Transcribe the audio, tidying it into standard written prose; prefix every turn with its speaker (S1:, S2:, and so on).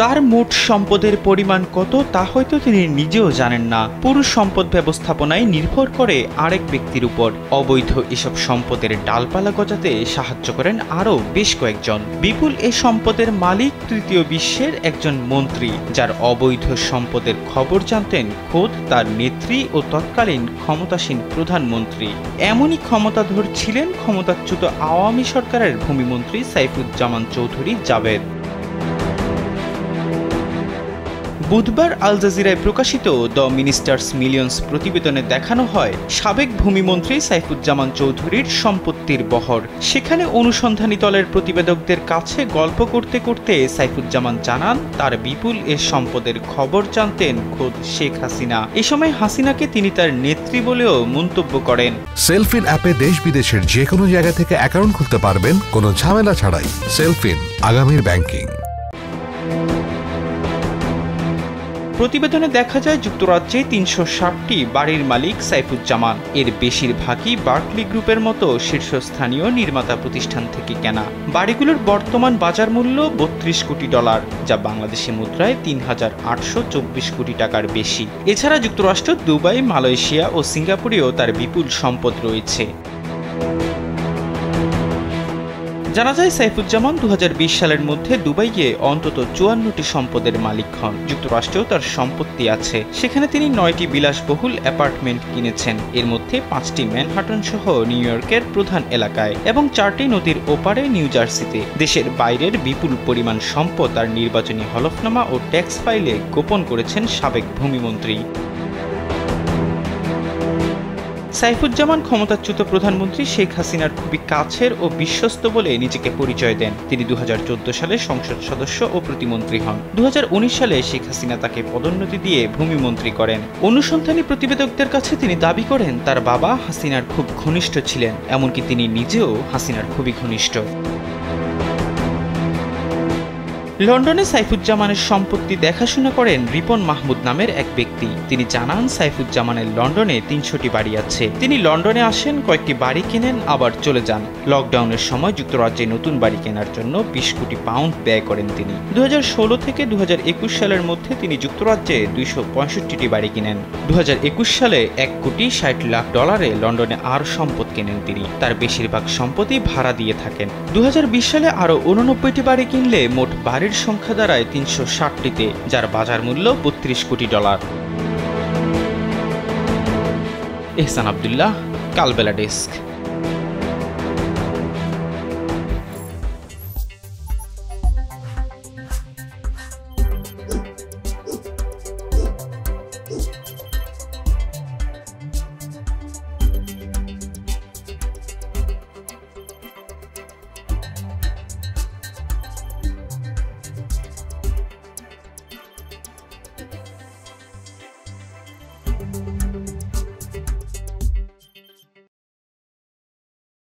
S1: তার মোট সম্পদের পরিমাণ কত তা হয়তো তিনি নিজেও জানেন না। পুরো সম্পদ ব্যবস্থাপনায় নির্ভর করে আরেক ব্যক্তির উপর। অবৈধ এসব সম্পদের ডালপালা গজাতে সাহায্য করেন আরও বেশ কয়েকজন। বিপুল এ সম্পদের মালিক তৃতীয় বিশ্বের একজন মন্ত্রী, যার অবৈধ সম্পদের খবর জানতেন খোদ তার নেত্রী ও তৎকালীন ক্ষমতাসীন প্রধানমন্ত্রী। এমনই ক্ষমতাধর ছিলেন ক্ষমতাচ্যুত আওয়ামী সরকারের ভূমিমন্ত্রী সাইফুজ্জামান চৌধুরী জাবেদ। বুধবার আল জাজিরায় প্রকাশিত দ্য মিনিস্টার্স মিলিয়ন্স প্রতিবেদনে দেখানো হয় সাবেক ভূমিমন্ত্রী সাইফুজ্জামান চৌধুরীর সম্পত্তির বহর। সেখানে অনুসন্ধানী দলের প্রতিবেদকদের কাছে গল্প করতে করতে সাইফুজ্জামান জানান তার বিপুল এ সম্পদের খবর জানতেন খোদ শেখ হাসিনা। এ সময় হাসিনাকে তিনি তার নেত্রী বলেও মন্তব্য করেন।
S2: সেলফিন অ্যাপে দেশ বিদেশের যে কোনো জায়গা থেকে অ্যাকাউন্ট খুলতে পারবেন কোনো ঝামেলা ছাড়াই। সেলফিন, আগামীর ব্যাংকিং।
S1: প্রতিবেদনে দেখা যায় যুক্তরাজ্যে ৩৬০টি বাড়ির মালিক সাইফুজ্জামান। এর বেশিরভাগই বার্কলি গ্রুপের মতো শীর্ষস্থানীয় নির্মাতা প্রতিষ্ঠান থেকে কেনা। বাড়িগুলোর বর্তমান বাজার মূল্য $৩২ কোটি, যা বাংলাদেশি মুদ্রায় ৩,৮২৪ কোটি টাকার বেশি। এছাড়া যুক্তরাষ্ট্র, দুবাই, মালয়েশিয়া ও সিঙ্গাপুরেও তার বিপুল সম্পদ রয়েছে। জানা যায় সাইফুজ্জামান ২০২০ সালের মধ্যে দুবাইয়ে অন্তত ৫৪টি সম্পদের মালিক হন। যুক্তরাষ্ট্রেও তার সম্পত্তি আছে। সেখানে তিনি ৯টি বিলাসবহুল অ্যাপার্টমেন্ট কিনেছেন, এর মধ্যে 5টি ম্যানহাটন সহ নিউ ইয়র্কের প্রধান এলাকায় এবং 4টি নদীর ওপারে নিউ জার্সিতে। দেশের বাইরের বিপুল পরিমাণ সম্পদ তার নির্বাচনী হলফনামা ও ট্যাক্স ফাইলে গোপন করেছেন সাবেক ভূমিমন্ত্রী। সাইফুজ্জামান ক্ষমতাচ্যুত প্রধানমন্ত্রী শেখ হাসিনার খুবই কাছের ও বিশ্বস্ত বলে নিজেকে পরিচয় দেন। তিনি ২০১৪ সালে সংসদ সদস্য ও প্রতিমন্ত্রী হন। ২০১৯ সালে শেখ হাসিনা তাকে পদোন্নতি দিয়ে ভূমিমন্ত্রী করেন। অনুসন্ধানী প্রতিবেদকদের কাছে তিনি দাবি করেন তার বাবা হাসিনার খুব ঘনিষ্ঠ ছিলেন, এমনকি তিনি নিজেও হাসিনার খুবই ঘনিষ্ঠ। লন্ডনে সাইফুজ্জামানের সম্পত্তি দেখাশোনা করেন রিপন মাহমুদ নামের এক ব্যক্তি। তিনি জানান সাইফুজ্জামানের লন্ডনে ৩০০টি বাড়ি আছে। তিনি লন্ডনে আসেন, কয়েকটি বাড়ি কেনেন, আবার চলে যান। লকডাউনের সময় যুক্তরাজ্যে নতুন বাড়ি কেনার জন্য ২০ কোটি পাউন্ড ব্যয় করেন তিনি। ২০১৬ থেকে ২০২১ সালের মধ্যে তিনি যুক্তরাজ্যে ২৬৫টি বাড়ি কিনেন। ২০২১ সালে $১,৬০,০০,০০০ লন্ডনে আর সম্পদ কেনেন তিনি। তার বেশিরভাগ সম্পত্তি ভাড়া দিয়ে থাকেন। ২০২০ সালে আরও ৮৯টি বাড়ি কিনলে মোট বাড়ির সংখ্যা দাঁড়ায় ৩৬০টিতে, যার বাজার মূল্য $৩২ কোটি। এহসান আব্দুল্লাহ, কালবেলা ডেস্ক।